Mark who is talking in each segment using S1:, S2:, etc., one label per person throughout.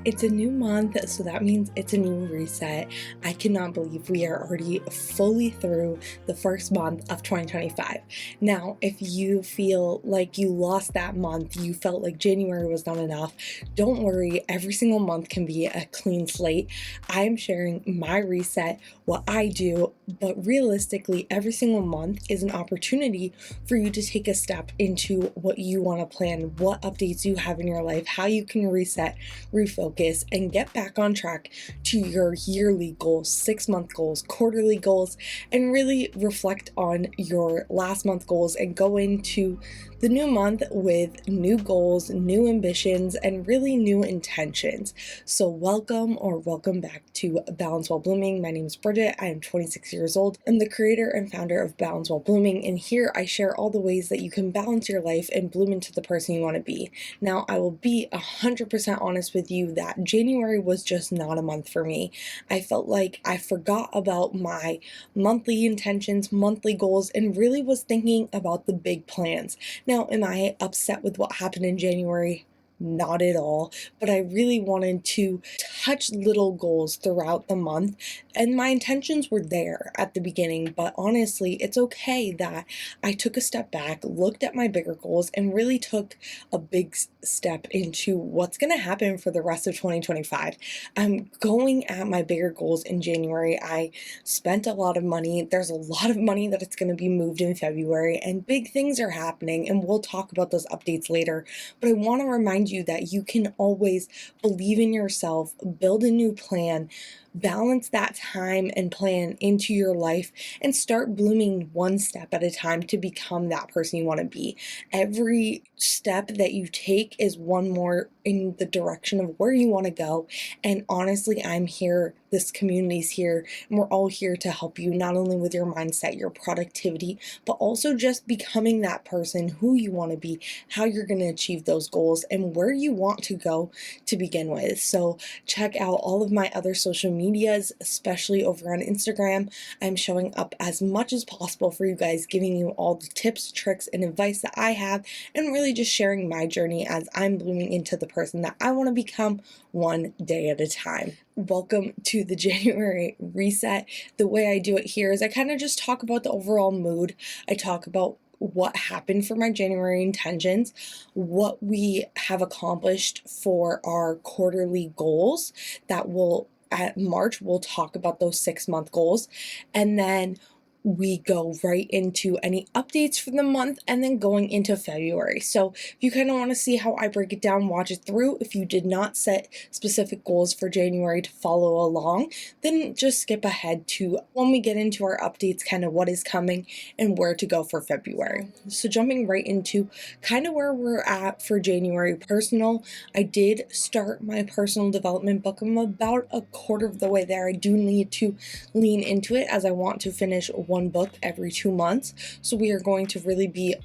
S1: It's a new month, so that means it's a new reset. I cannot believe we are already fully through the first month of 2025. Now, if you feel like you lost that month, you felt like January was not enough, don't worry, every single month can be a clean slate. I am sharing my reset, what I do, but realistically, every single month is an opportunity for you to take a step into what you want to plan, what updates you have in your life, how you can reset, refocus, and get back on track to your yearly goals, 6-month goals, quarterly goals, and really reflect on your last month goals and go into the new month with new goals, new ambitions, and really new intentions. So welcome back to Balance While Blooming. My name is Bridget. I am 26 years old. I'm the creator and founder of Balance While Blooming, and here I share all the ways that you can balance your life and bloom into the person you want to be. Now, I will be 100% honest with you that January was just not a month for me. I felt like I forgot about my monthly intentions, monthly goals, and really was thinking about the big plans. Now, am I upset with what happened in January? Not at all, but I really wanted to touch little goals throughout the month, and my intentions were there at the beginning, but honestly, it's okay that I took a step back, looked at my bigger goals, and really took a big step into what's going to happen for the rest of 2025. I'm going at my bigger goals in January. I spent a lot of money. There's a lot of money that it's going to be moved in February, and big things are happening, and we'll talk about those updates later, but I want to remind you that you can always believe in yourself, build a new plan, balance that time and plan into your life, and start blooming one step at a time to become that person you want to be. Every step that you take is one more in the direction of where you want to go. And honestly, I'm here, this community's here, and we're all here to help you, not only with your mindset, your productivity, but also just becoming that person who you want to be, how you're going to achieve those goals, and where you want to go to begin with. So check out all of my other social medias, especially over on Instagram. I'm showing up as much as possible for you guys, giving you all the tips, tricks, and advice that I have, and really just sharing my journey as I'm blooming into the person that I want to become one day at a time. Welcome to the January reset. The way I do it here is I kind of just talk about the overall mood. I talk about what happened for my January intentions, what we have accomplished for our quarterly goals that will at March, we'll talk about those 6-month goals, and then we go right into any updates for the month and then going into February. So if you kind of want to see how I break it down, watch it through. If you did not set specific goals for January to follow along, then just skip ahead to when we get into our updates, kind of what is coming and where to go for February. So jumping right into kind of where we're at for January personal, I did start my personal development book. I'm about a quarter of the way there. I do need to lean into it as I want to finish one book every 2 months. So we are going to really be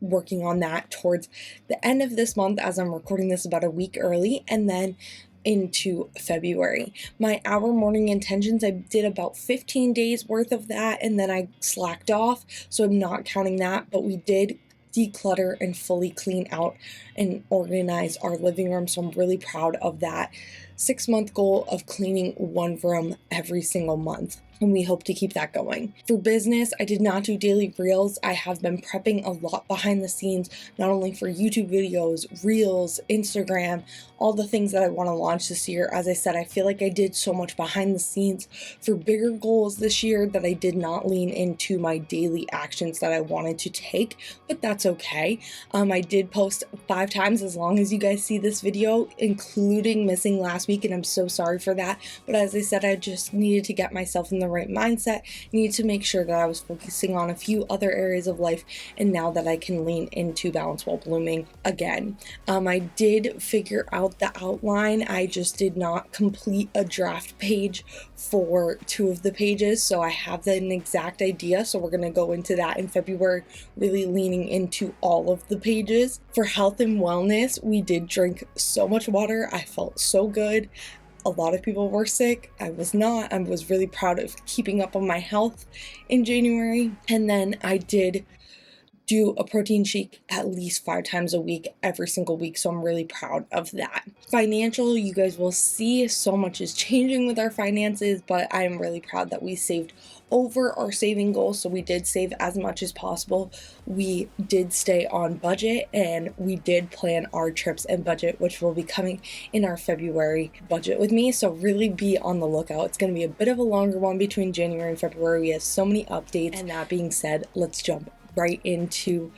S1: working on that towards the end of this month, as I'm recording this about a week early, and then into February. My hour morning intentions, I did about 15 days worth of that, and then I slacked off, so I'm not counting that, but we did declutter and fully clean out and organize our living room. So I'm really proud of that 6-month goal of cleaning one room every single month. And we hope to keep that going. For business, I did not do daily reels. I have been prepping a lot behind the scenes, not only for YouTube videos, reels, Instagram, all the things that I want to launch this year. As I said, I feel like I did so much behind the scenes for bigger goals this year that I did not lean into my daily actions that I wanted to take, but that's okay. I did post 5 times as long as you guys see this video, including missing last week, and I'm so sorry for that. But as I said, I just needed to get myself in the right mindset, needed to make sure that I was focusing on a few other areas of life, and now that I can lean into Balance While Blooming again. I did figure out the outline. I just did not complete a draft page for 2 of the pages, so I have an exact idea, so we're going to go into that in February, really leaning into all of the pages. For health and wellness, we did drink so much water. I felt so good. A lot of people were sick. I was not. I was really proud of keeping up on my health in January. And then I did do a protein shake at least 5 times a week, every single week. So I'm really proud of that. Financial, you guys will see so much is changing with our finances, but I'm really proud that we saved over our saving goal. So we did save as much as possible. We did stay on budget, and we did plan our trips and budget, which will be coming in our February budget with me. So really be on the lookout. It's going to be a bit of a longer one between January and February. We have so many updates. And that being said, let's jump right into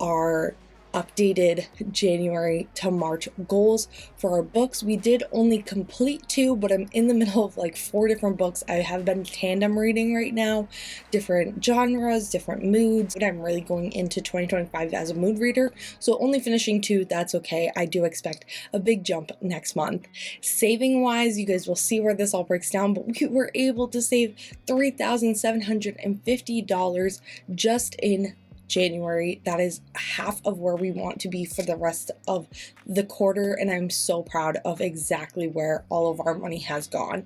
S1: our updated January to March goals for our books. We did only complete 2, but I'm in the middle of like 4 different books. I have been tandem reading right now, different genres, different moods, but I'm really going into 2025 as a mood reader. So only finishing 2, that's okay. I do expect a big jump next month. Saving wise, you guys will see where this all breaks down, but we were able to save $3,750 just in January. That is half of where we want to be for the rest of the quarter, and I'm so proud of exactly where all of our money has gone.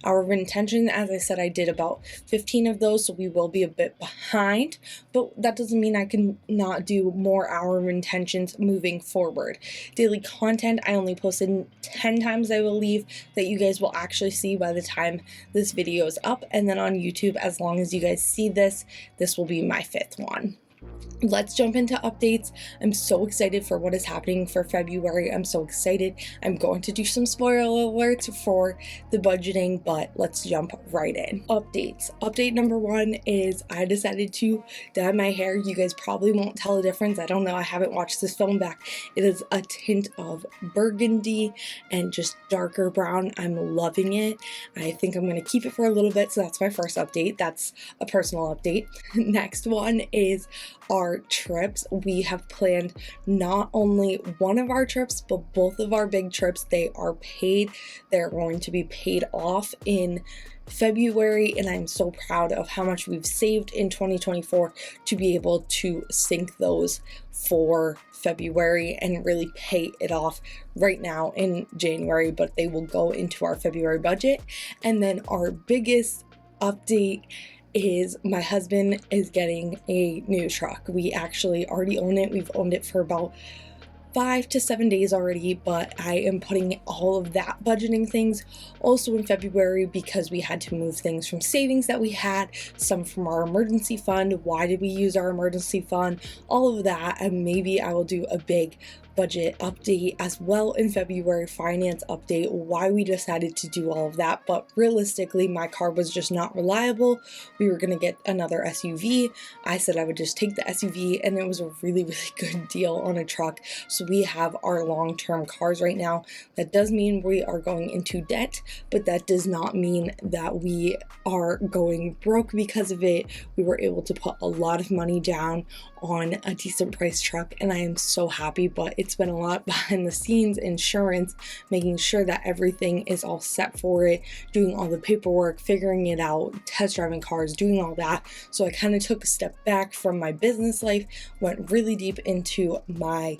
S1: Our retention, as I said, I did about 15 of those, so we will be a bit behind, but that doesn't mean I can not do more hour retentions moving forward. Daily content, I only posted 10 times, I believe, that you guys will actually see by the time this video is up, and then on YouTube, as long as you guys see this, this will be my 5th one. Let's jump into updates. I'm so excited for what is happening for February. I'm so excited. I'm going to do some spoiler alerts for the budgeting, but let's jump right in. Updates. Update number 1 is I decided to dye my hair. You guys probably won't tell a difference. I don't know. I haven't watched this film back. It is a tint of burgundy and just darker brown. I'm loving it. I think I'm going to keep it for a little bit. So that's my first update. That's a personal update. Next one is our trips. We have planned not only one of our trips, but both of our big trips. They are paid. They're going to be paid off in February, and I'm so proud of how much we've saved in 2024 to be able to sync those for February and really pay it off right now in January, but they will go into our February budget. And then our biggest update is my husband is getting a new truck. We actually already own it. We've owned it for about 5 to 7 days already, but I am putting all of that budgeting things also in February because we had to move things from savings that we had, some from our emergency fund. Why did we use our emergency fund? All of that, and maybe I will do a big budget update as well in February, finance update, why we decided to do all of that. But realistically, my car was just not reliable. We were going to get another SUV. I said I would just take the SUV, and it was a really, really good deal on a truck. So we have our long-term cars right now. That does mean we are going into debt, but that does not mean that we are going broke because of it. We were able to put a lot of money down on a decent price truck, and I am so happy, but it's been a lot behind the scenes, insurance, making sure that everything is all set for it, doing all the paperwork, figuring it out, test driving cars, doing all that. So I kind of took a step back from my business life, went really deep into my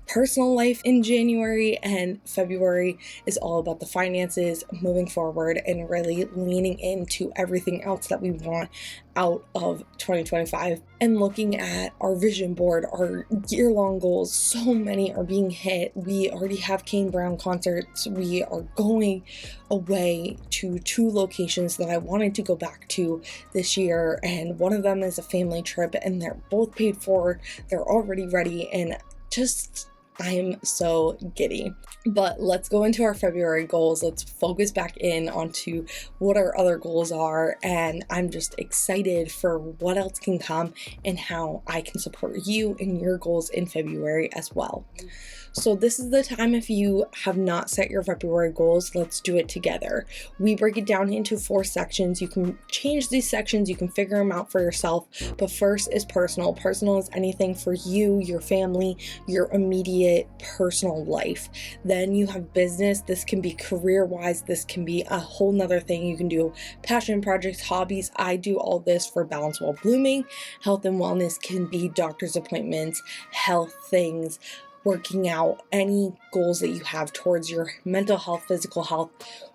S1: personal life in January, and February is all about the finances moving forward and really leaning into everything else that we want out of 2025 and looking at our vision board, our year-long goals. So many are being hit. We already have Kane Brown concerts. We are going away to 2 locations that I wanted to go back to this year, and one of them is a family trip, and they're both paid for. They're already ready, and just I'm so giddy. But let's go into our February goals. Let's focus back in onto what our other goals are, and I'm just excited for what else can come and how I can support you in your goals in February as well. So this is the time, if you have not set your February goals, let's do it together. We break it down into 4 sections. You can change these sections, you can figure them out for yourself, but first is personal. Personal is anything for you, your family, your immediate personal life. Then you have business. This can be career-wise, this can be a whole nother thing. You can do passion projects, hobbies. I do all this for Balance While Blooming. Health and wellness can be doctor's appointments, health things, working out, any goals that you have towards your mental health, physical health,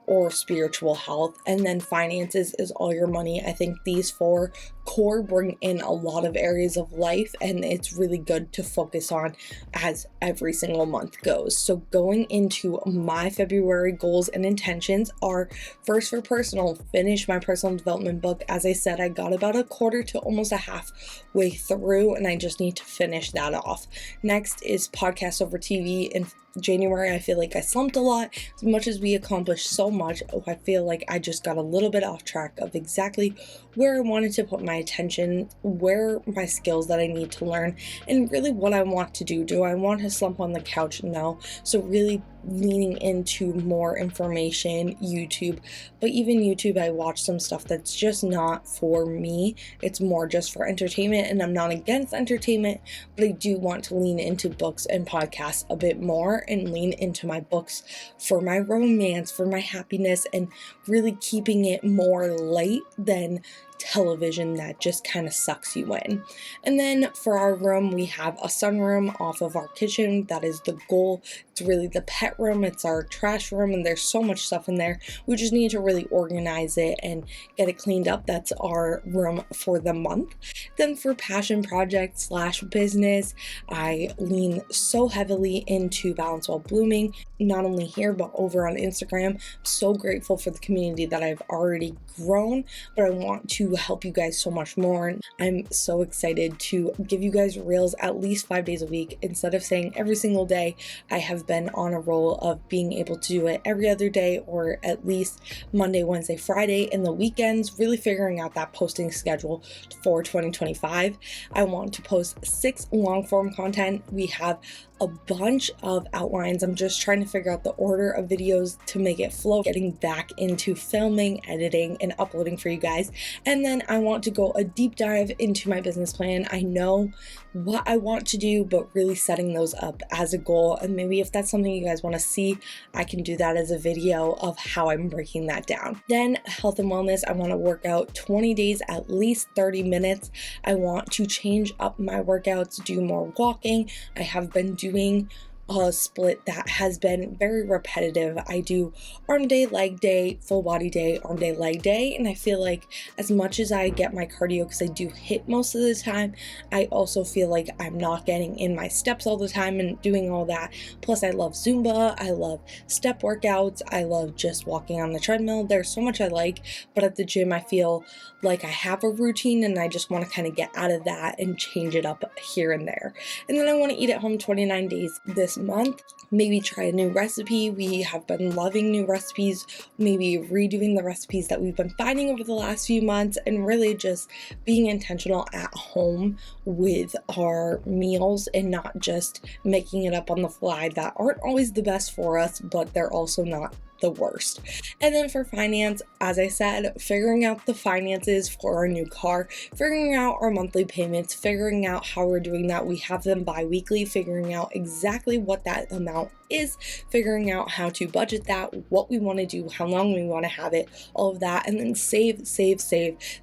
S1: or spiritual health. And then finances is all your money. I think these four core bring in a lot of areas of life, and it's really good to focus on as every single month goes. So going into my February goals and intentions are, first, for personal, finish my personal development book. As I said, I got about a quarter to almost a halfway through, and I just need to finish that off. Next is podcast over TV. In January, I feel like I slumped a lot. As much as we accomplished so much, I feel like I just got a little bit off track of exactly where I wanted to put my attention, where my skills that I need to learn, and really what I want to do. Do I want to slump on the couch? No. So really leaning into more information, YouTube. But even YouTube, I watch some stuff that's just not for me. It's more just for entertainment, and I'm not against entertainment, but I do want to lean into books and podcasts a bit more, and lean into my books for my romance, for my happiness, and really keeping it more light than television that just kind of sucks you in. And then for our room, we have a sunroom off of our kitchen. That is the goal. It's really the pet room, it's our trash room, and there's so much stuff in there. We just need to really organize it and get it cleaned up. That's our room for the month. Then for passion project slash business, I lean so heavily into Balance While Blooming, not only here but over on Instagram. I'm so grateful for the community that I've already grown, but I want to help you guys so much more. I'm so excited to give you guys reels at least 5 days a week instead of saying every single day. I have been on a roll of being able to do it every other day, or at least Monday, Wednesday, Friday, and the weekends, really figuring out that posting schedule for 2025. I want to post 6 long form content. We have a bunch of outlines. I'm just trying to figure out the order of videos to make it flow, getting back into filming, editing, and uploading for you guys. And then I want to go a deep dive into my business plan. I know what I want to do, but really setting those up as a goal. And maybe if that's something you guys want to see, I can do that as a video of how I'm breaking that down. Then health and wellness, I want to work out 20 days, at least 30 minutes. I want to change up my workouts, do more walking. I have been doing a split that has been very repetitive. I do arm day, leg day, full body day, arm day, leg day, and I feel like as much as I get my cardio, because I do hit most of the time, I also feel like I'm not getting in my steps all the time and doing all that. Plus I love Zumba, I love step workouts, I love just walking on the treadmill. There's so much I like, but at the gym I feel like I have a routine and I just want to kind of get out of that and change it up here and there. And then I want to eat at home 29 days this month. Maybe try a new recipe. We have been loving new recipes, maybe redoing the recipes that we've been finding over the last few months, and really just being intentional at home with our meals and not just making it up on the fly that aren't always the best for us, but they're also not the worst. And then for finance, as I said, figuring out the finances for our new car, figuring out our monthly payments, figuring out how we're doing that. We have them bi-weekly, figuring out exactly what that amount is, figuring out how to budget that, what we want to do, how long we want to have it, all of that. And then save.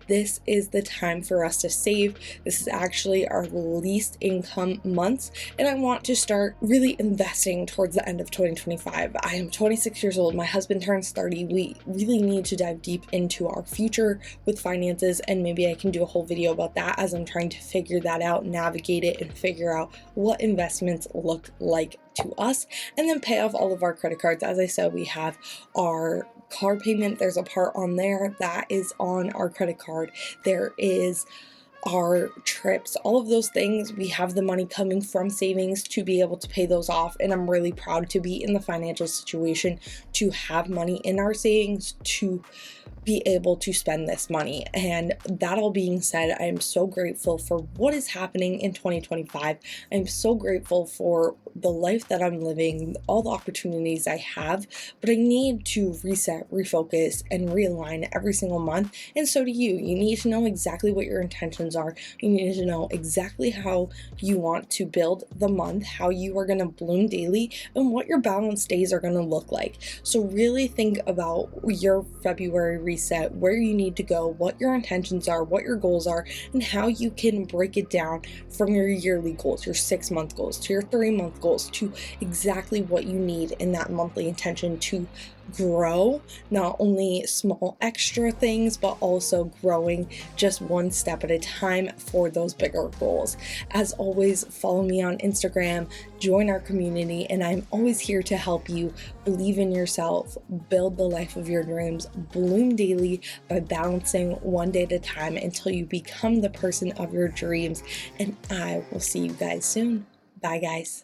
S1: This is the time for us to save. This is actually our least income months, and I want to start really investing towards the end of 2025. I am 26 years old. My husband turns 30. We really need to dive deep into our future with finances, and maybe I can do a whole video about that as I'm trying to figure that out, navigate it, and figure out what investments look like to us. And then pay off all of our credit cards. As I said, we have our car payment. There's a part on there that is on our credit card. There is our trips, all of those things. We have the money coming from savings to be able to pay those off, and I'm really proud to be in the financial situation to have money in our savings to be able to spend this money. And that all being said, I am so grateful for what is happening in 2025. I'm so grateful for the life that I'm living, all the opportunities I have, but I need to reset, refocus, and realign every single month. And so do you. You need to know exactly what your intentions intentions are. You need to know exactly how you want to build the month, how you are going to bloom daily, and what your balance days are going to look like. So really think about your February reset, where you need to go, what your intentions are, what your goals are, and how you can break it down from your yearly goals, your 6-month goals, to your 3-month goals, to exactly what you need in that monthly intention to grow, not only small extra things, but also growing just one step at a time for those bigger goals. As always, follow me on Instagram, join our community, and I'm always here to help you believe in yourself, build the life of your dreams, bloom daily by balancing one day at a time until you become the person of your dreams. And I will see you guys soon. Bye, guys.